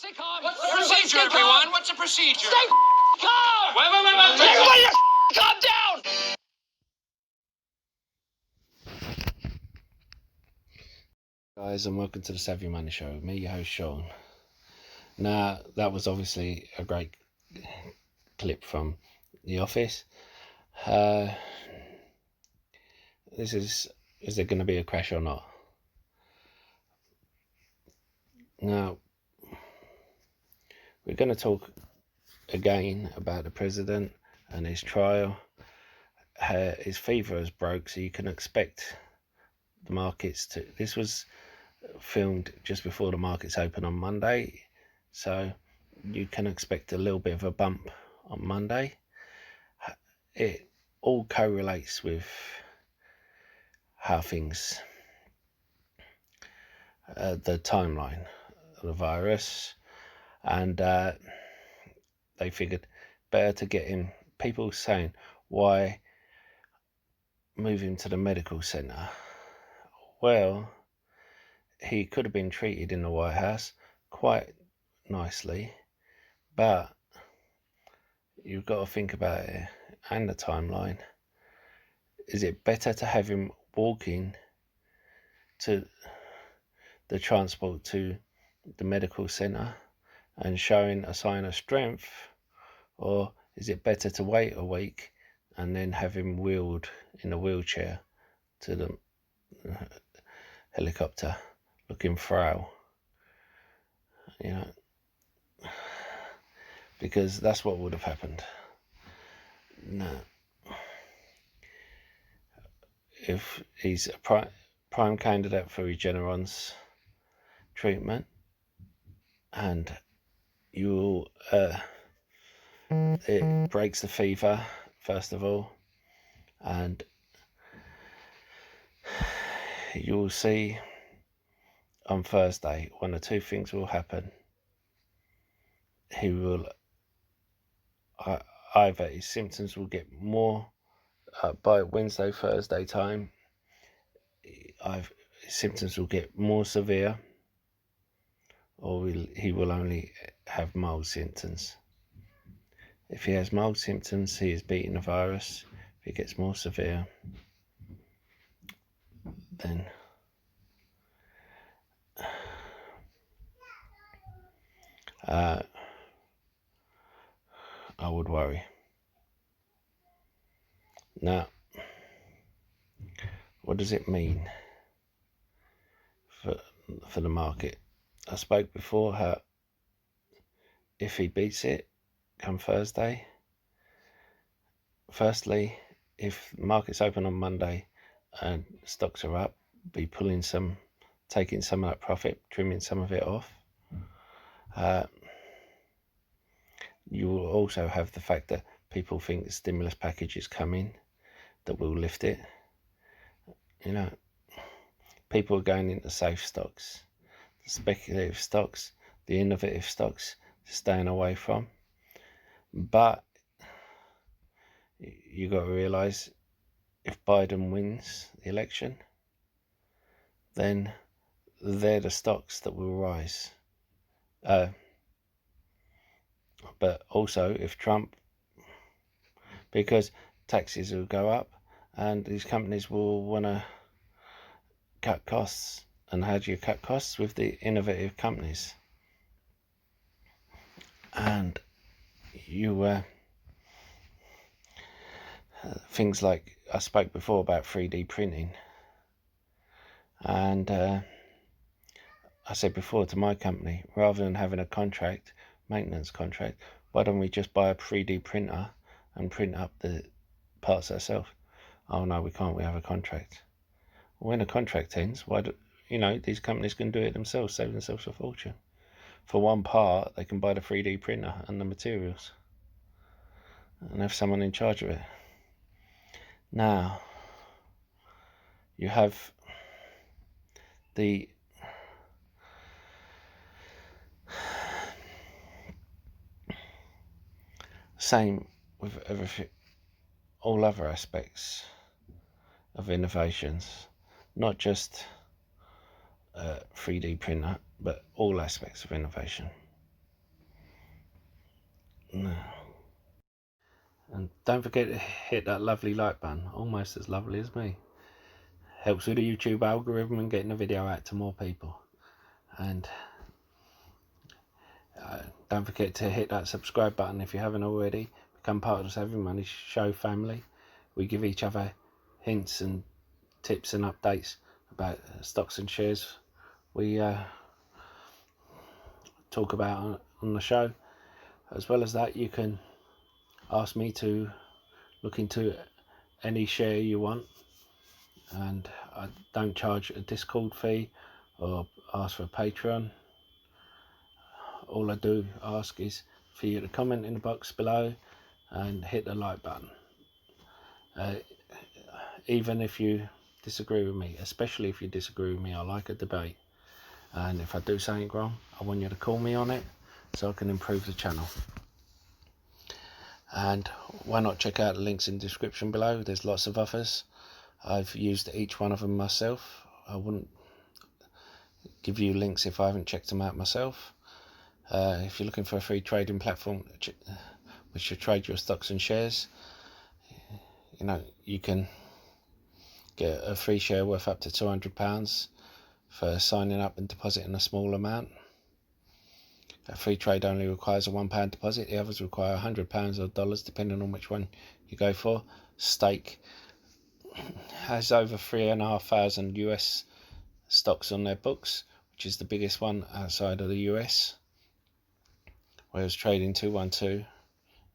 Stay calm. What's the procedure, everyone? What's the procedure? Stay calm. Wait. Everybody, calm down. Guys, and welcome to the Savvy Money Show with me, your host Sean. Now, that was obviously a great clip from The Office. Is there going to be a crash or not? Now, we're going to talk again about the president and his trial. His fever is broke, so you can expect the markets to... This was filmed just before the markets open on Monday, so you can expect a little bit of a bump on Monday. It all correlates with how things, the timeline of the virus, and they figured better to get him. People saying, why move him to the medical centre? Well, he could have been treated in the White House quite nicely, but you've got to think about it and the timeline. Is it better to have him walking to the transport to the medical centre and showing a sign of strength, or is it better to wait a week and then have him wheeled in a wheelchair to the helicopter looking frail? You know, because that's what would have happened. No, if he's a prime candidate for Regeneron's treatment, and it breaks the fever first of all, and you'll see on Thursday one of two things will happen. He will either his symptoms will get more by Wednesday, Thursday time. His symptoms will get more severe, or he will only have mild symptoms. If he has mild symptoms, he is beating the virus. If it gets more severe, then I would worry. Now, what does it mean for the market? I spoke before how if he beats it come Thursday, firstly, if markets open on Monday and stocks are up, be taking some of that profit, trimming some of it off. You will also have the fact that people think the stimulus package is coming, that will lift it. You know, people are going into safe stocks, the speculative stocks, the innovative stocks, staying away from. But you got to realise, if Biden wins the election, then they're the stocks that will rise. But also if Trump, because taxes will go up and these companies will want to cut costs. And how do you cut costs? With the innovative companies. And you things like, I spoke before about 3D printing, and I said before to my company, rather than having a maintenance contract, why don't we just buy a 3D printer and print up the parts ourselves? Oh no, we can't, we have a contract. When a contract ends, these companies can do it themselves, save themselves a fortune. For one part, they can buy the 3D printer and the materials and have someone in charge of it. Now, you have the same with everything, all other aspects of innovations, not just 3D printer, but all aspects of innovation. And don't forget to hit that lovely like button, almost as lovely as me. Helps with the YouTube algorithm and getting the video out to more people. And don't forget to hit that subscribe button if you haven't already. Become part of the Saving Money Show family. We give each other hints and tips and updates about stocks and shares we talk about on the show. As well as that, you can ask me to look into any share you want, and I don't charge a Discord fee or ask for a Patreon. All I do ask is for you to comment in the box below and hit the like button. Even if you disagree with me, especially if you disagree with me, I like a debate. And if I do something wrong, I want you to call me on it so I can improve the channel. And why not check out the links in the description below? There's lots of others. I've used each one of them myself. I wouldn't give you links if I haven't checked them out myself. If you're looking for a free trading platform which should trade your stocks and shares, you know, you can get a free share worth up to £200 for signing up and depositing a small amount. A free trade only requires a £1 deposit. The others require £100 or dollars, depending on which one you go for. Stake has over 3,500 US stocks on their books, which is the biggest one outside of the US. Whereas Trading 212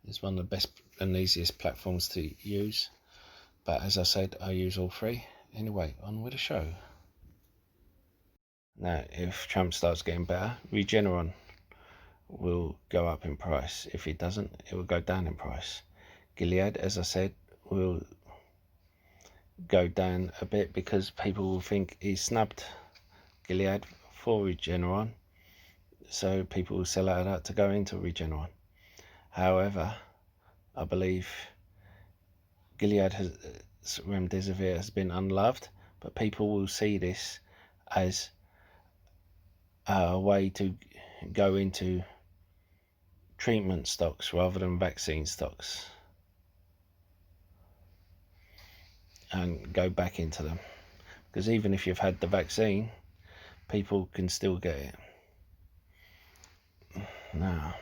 is one of the best and easiest platforms to use. But as I said, I use all three. Anyway, on with the show. Now, if Trump starts getting better, Regeneron will go up in price. If it doesn't, it will go down in price. Gilead, as I said, will go down a bit because people will think he snubbed Gilead for Regeneron, so people will sell out of that to go into Regeneron. However, I believe Gilead remdesivir has been unloved, but people will see this as a way to go into treatment stocks rather than vaccine stocks and go back into them, because even if you've had the vaccine, people can still get it. Now,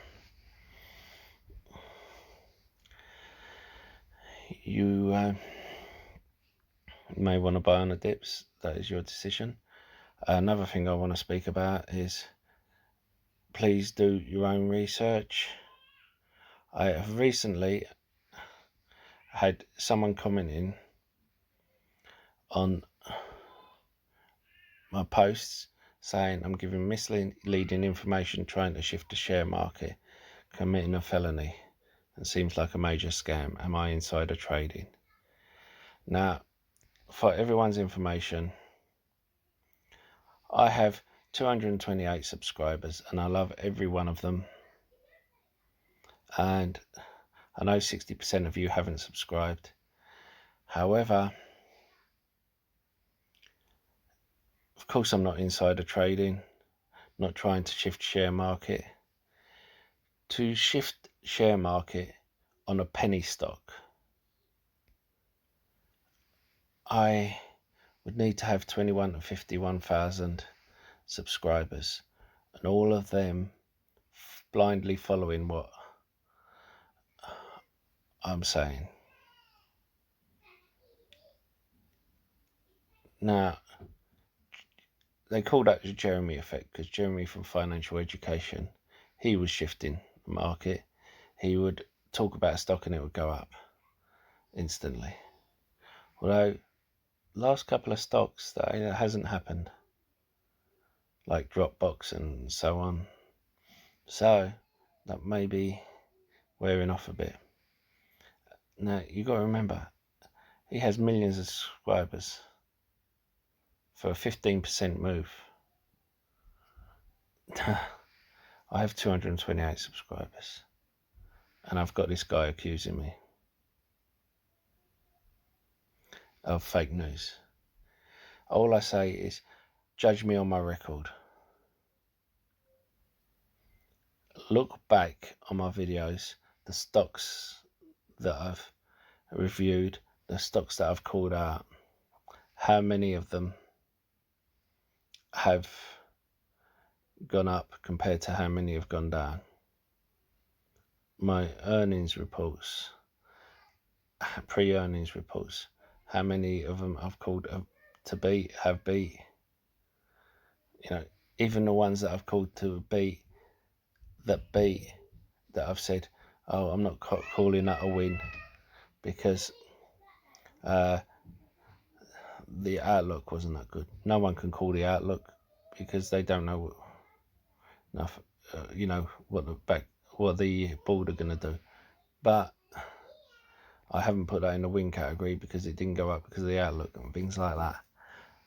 you may want to buy on the dips. That is your decision. Another thing I want to speak about is please do your own research. I have recently had someone commenting on my posts saying I'm giving misleading information, trying to shift the share market, committing a felony, and seems like a major scam. Am I insider trading? Now, for everyone's information, I have 228 subscribers and I love every one of them, and I know 60% of you haven't subscribed. However, of course I'm not insider trading, not trying to shift share market. To shift share market on a penny stock, I would need to have 21 to 51,000 subscribers, and all of them blindly following what I'm saying. Now, they call that the Jeremy effect, because Jeremy from Financial Education, he was shifting the market. He would talk about a stock and it would go up instantly. Although last couple of stocks, that hasn't happened, like Dropbox and so on. So that may be wearing off a bit. Now, you got to remember, he has millions of subscribers for a 15% move. I have 228 subscribers, and I've got this guy accusing me of fake news. All I say is, judge me on my record. Look back on my videos the stocks that I've reviewed, the stocks that I've called out, how many of them have gone up compared to how many have gone down. My earnings reports, pre-earnings reports, how many of them I've called to beat, have beat. You know, even the ones that I've called to beat, that I've said, oh, I'm not calling that a win because the outlook wasn't that good. No one can call the outlook because they don't know enough, you know, what the board are going to do. But I haven't put that in the win category because it didn't go up because of the outlook and things like that.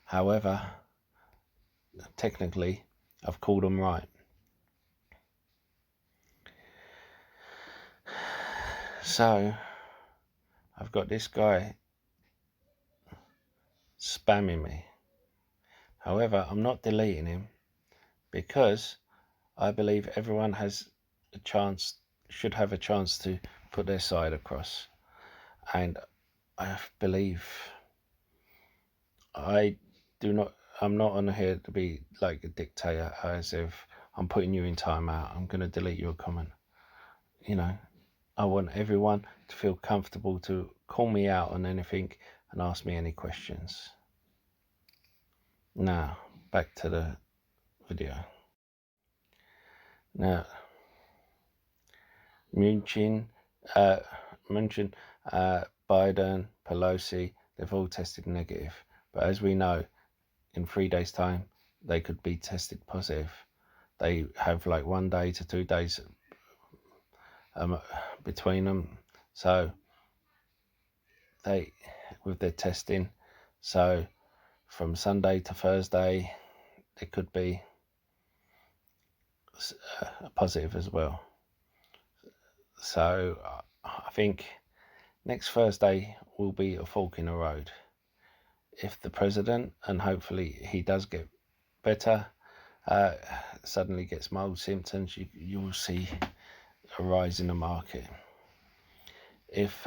However, technically, I've called them right. So, I've got this guy spamming me. However, I'm not deleting him because I believe everyone has a chance, should have a chance to put their side across. And I believe I'm not on here to be like a dictator, as if I'm putting you in timeout, I'm going to delete your comment. You know, I want everyone to feel comfortable to call me out on anything and ask me any questions. Now, back to the video. Now, Munchen, Biden, Pelosi, they've all tested negative. But as we know, in 3 days' time, they could be tested positive. They have like 1 day to 2 days between them. So with their testing, so from Sunday to Thursday, it could be positive as well. So I think next Thursday will be a fork in the road. If the president, and hopefully he does get better, suddenly gets mild symptoms, you will see a rise in the market. If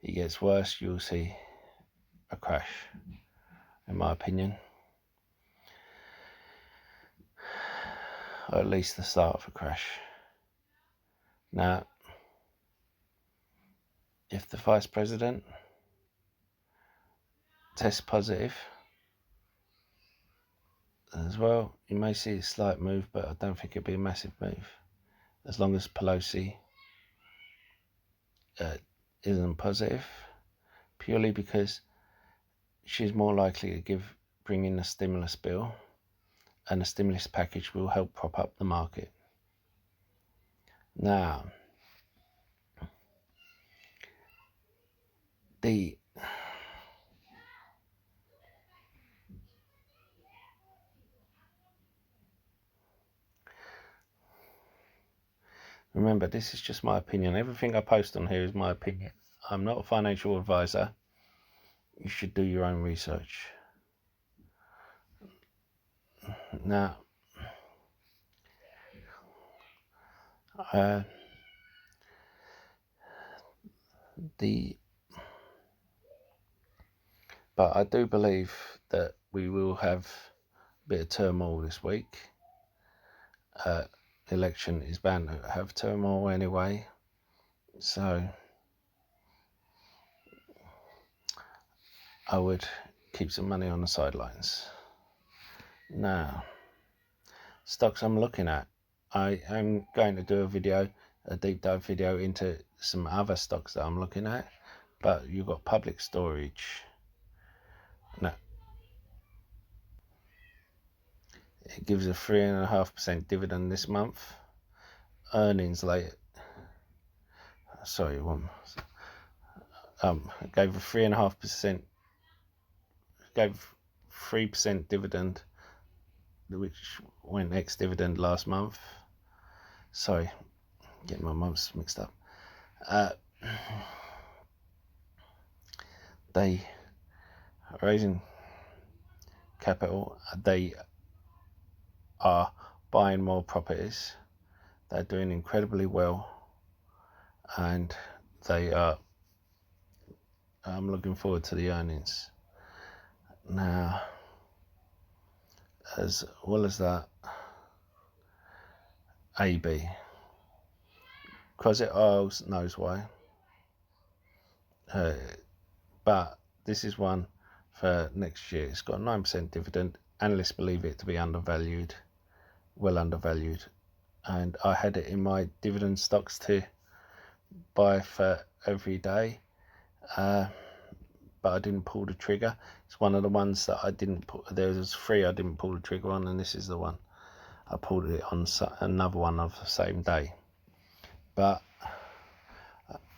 he gets worse, you'll see a crash, in my opinion. Or at least the start of a crash. Now, if the vice president tests positive as well, you may see a slight move, but I don't think it'll be a massive move. As long as Pelosi isn't positive, purely because she's more likely to bring in a stimulus bill, and a stimulus package will help prop up the market. Now, remember, this is just my opinion. Everything I post on here is my opinion. I'm not a financial advisor. You should do your own research. Now, but I do believe that we will have a bit of turmoil this week. Election is bound to have turmoil anyway, so I would keep some money on the sidelines. Now, stocks I'm looking at, I am going to do a deep dive video into some other stocks that I'm looking at, but you've got Public Storage. Now, it gives a 3.5% dividend this month. Earnings later. Sorry, it gave a 3.5%. Gave 3% dividend, which went ex-dividend last month. Sorry, getting my months mixed up. They are raising capital. They are buying more properties. They're doing incredibly well, and they are. I'm looking forward to the earnings. Now, as well as that, AB. Closet Isles knows why. But this is one for next year. It's got a 9% dividend. Analysts believe it to be undervalued, well undervalued. And I had it in my dividend stocks to buy for every day. But I didn't pull the trigger. It's one of the ones that I didn't put. There was 3 I didn't pull the trigger on, and this is the one. I pulled it on another one of the same day. But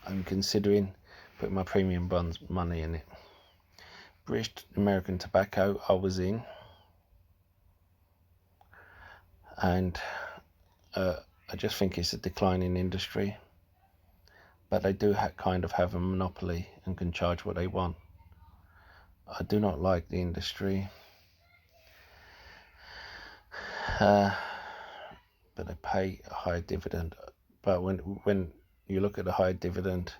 I'm considering putting my premium bonds money in it. British American Tobacco I was in, and I just think it's a declining industry, but they do kind of have a monopoly and can charge what they want. I do not like the industry, but they pay a high dividend. But when you look at the high dividend,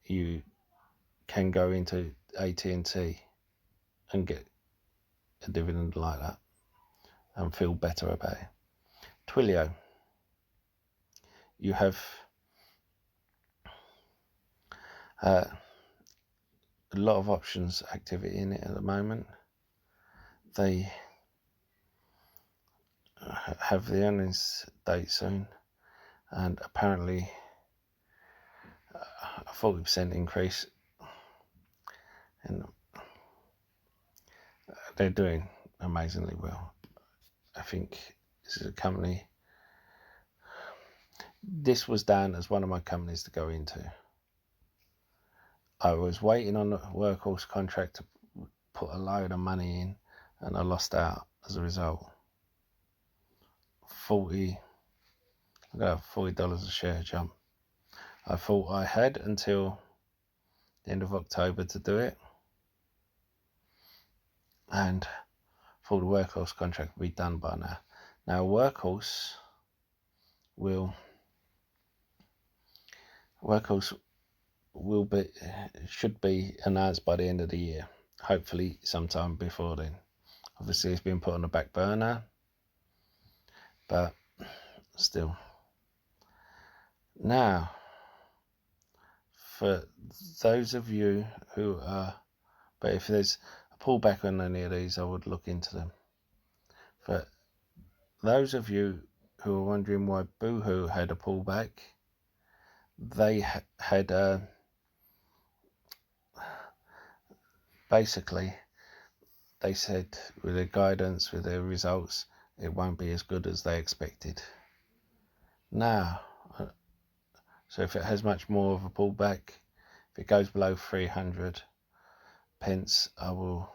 you can go into AT&T and get a dividend like that and feel better about it. Twilio, you have a lot of options activity in it at the moment. They have the earnings date soon, and apparently a 40% increase, and they're doing amazingly well. I think this is a company. This was down as one of my companies to go into. I was waiting on the Workhorse contract to put a load of money in, and I lost out as a result. $40 a share jump. I thought I had until the end of October to do it, and thought the Workhorse contract would be done by now. Now Workhorse should be announced by the end of the year, hopefully sometime before then. Obviously it's been put on the back burner, but still. Now, for those of you who are, but if there's a pullback on any of these, I would look into them. For those of you who are wondering why Boohoo had a pullback, they had basically, they said with their guidance, with their results, it won't be as good as they expected. Now, so if it has much more of a pullback, if it goes below 300 pence, I will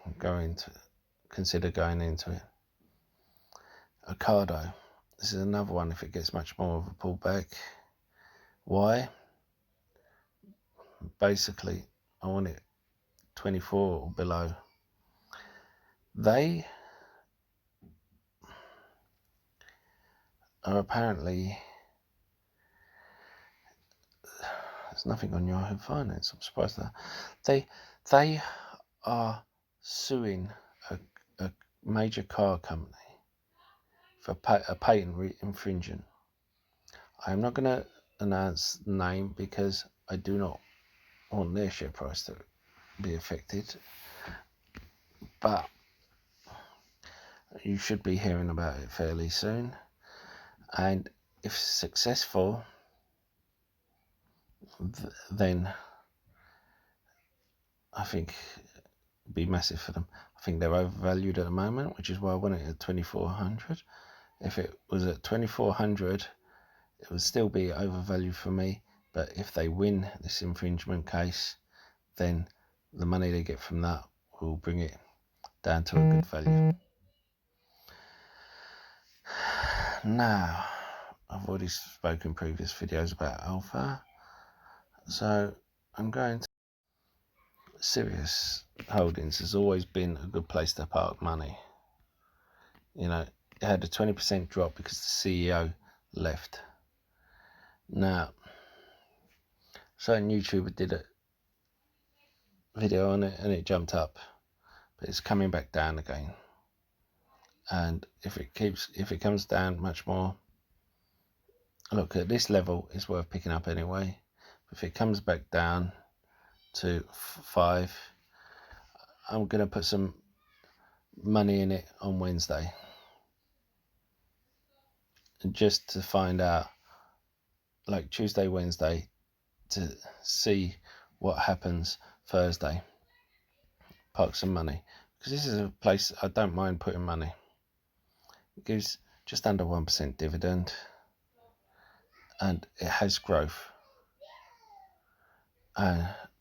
consider going into it. Ocado, this is another one if it gets much more of a pullback. Why? Basically, I want it 24 or below. They are apparently, there's nothing on Yahoo Finance, I'm surprised that they are suing a major car company for a patent infringement. I'm not going to announce the name because I do not want their share price to be affected, but you should be hearing about it fairly soon, and if successful, then I think it'd be massive for them. I think they're overvalued at the moment, which is why I want it at 2400. If it was at 2400, it would still be overvalued for me, but if they win this infringement case, then the money they get from that will bring it down to a good value. Now, I've already spoken in previous videos about alpha, so I'm going to Sirius Holdings has always been a good place to park money. You know, it had a 20% drop because the CEO left. Now, certain YouTuber did a video on it and it jumped up, but it's coming back down again. And if it comes down much more, look, at this level it's worth picking up anyway. If it comes back down to 5, I'm going to put some money in it on Wednesday, and just to find out, like Tuesday, Wednesday, to see what happens Thursday. Park some money, because this is a place I don't mind putting money. It gives just under 1% dividend, and it has growth.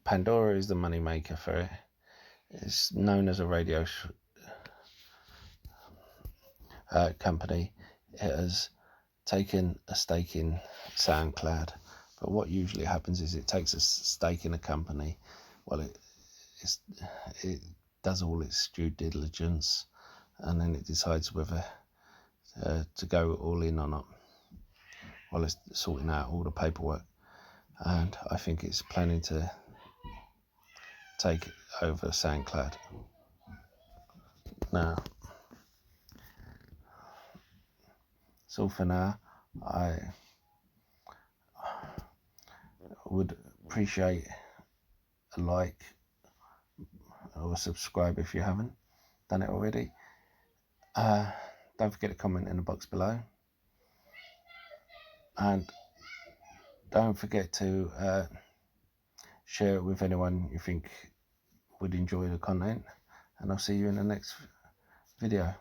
Pandora is the money maker for it. It's known as a radio company. It has taken a stake in SoundCloud, but what usually happens is it takes a stake in a company. Well, it does all its due diligence, and then it decides whether to go all in or not. Well, it's sorting out all the paperwork, and I think it's planning to take over SoundCloud. Now, that's all for now. I would appreciate a like or subscribe if you haven't done it already. Don't forget to comment in the box below, and don't forget to share it with anyone you think would enjoy the content, and I'll see you in the next video.